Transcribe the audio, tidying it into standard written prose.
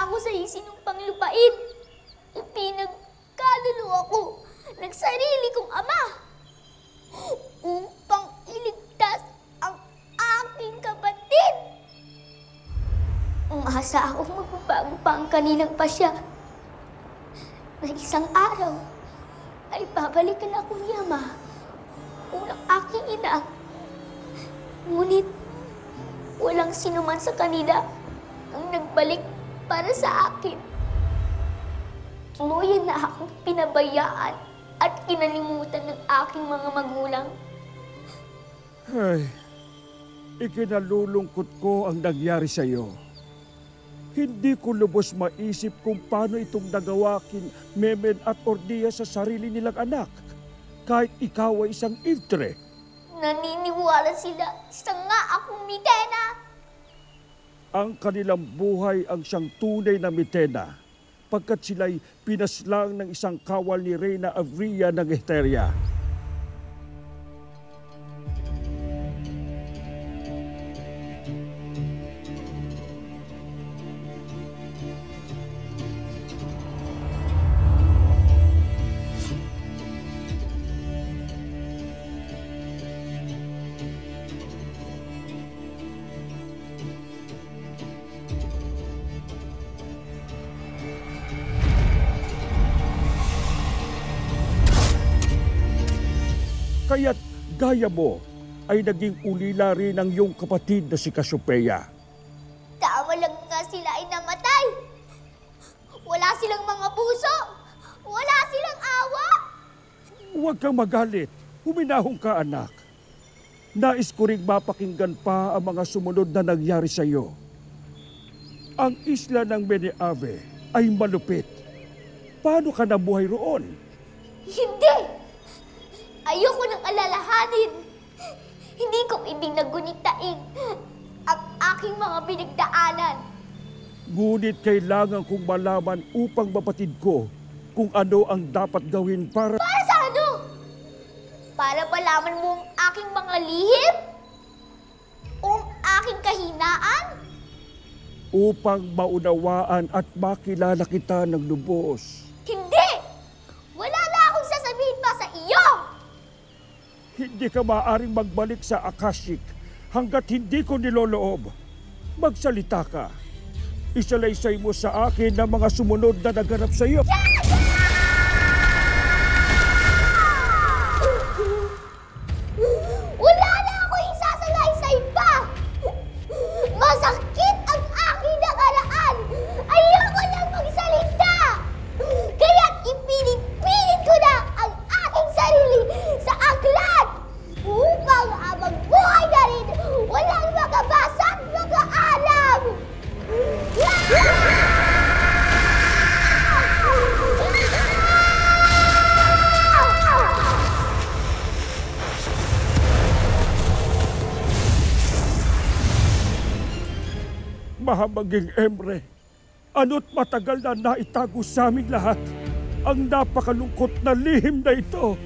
ako sa isinumpang lupain. Ipinagkaluluwa ko ng sarili kong ama upang iligtas ang aking kapatid. Umasa akong magbabago pa ang kanilang pasya na isang araw ay babalikan ako ni ama unang aking ina. Ngunit walang sinuman sa kanila ang nagbalik para sa akin. Tuluyan na akong pinabayaan at kinalimutan ng aking mga magulang. Ay, ikinalulungkot ko ang nangyari sa iyo. Hindi ko lubos maisip kung paano itong nagawa kin Memed at Ordia sa sarili nilang anak, kahit ikaw ay isang Ivtre. Naniniwala sila sa nga akong Mitena. Ang kanilang buhay ang siyang tunay na Mitena, pagkat sila'y pinaslang ng isang kawal ni Reyna Avria ng Eteria. Kaya't gaya mo ay naging ulila rin ang iyong kapatid na si Cassiopeia. Tama lang nga sila ay namatay. Wala silang mga puso. Wala silang awa. Huwag kang magalit. Huminahon ka, anak. Nais ko ring mapakinggan pa ang mga sumunod na nangyari sa iyo. Ang isla ng Meneave ay malupit. Paano ka nabuhay roon? Hindi! Ayoko nang alalahanin. Hindi ko ibinagunitain ang aking mga pinagdaanan. Ngunit kailangan kong malaman upang mapatid ko kung ano ang dapat gawin para... Para sa ano? Para malaman mo ang aking mga lihim? O ang aking kahinaan? Upang maunawaan at makilala kita ng lubos. Hindi! Wala na akong sasabihin pa sa iyo! Hindi ka maaaring magbalik sa Akashic hanggat hindi ko niloloob. Magsalita ka. Isalaysay mo sa akin ang mga sumunod na naganap sa iyo. Wala na ako isasalaysay pa! Masakit ang aking nakaraan! Ayoko lang magsalita! Kaya't ipilit-pilit ko na ang aking sarili sa aklat upang habang buhay na rin walang makabasa at makaalam! Mahamaging Emre, ano't matagal na naitago sa aming lahat ang napakalungkot na lihim na ito.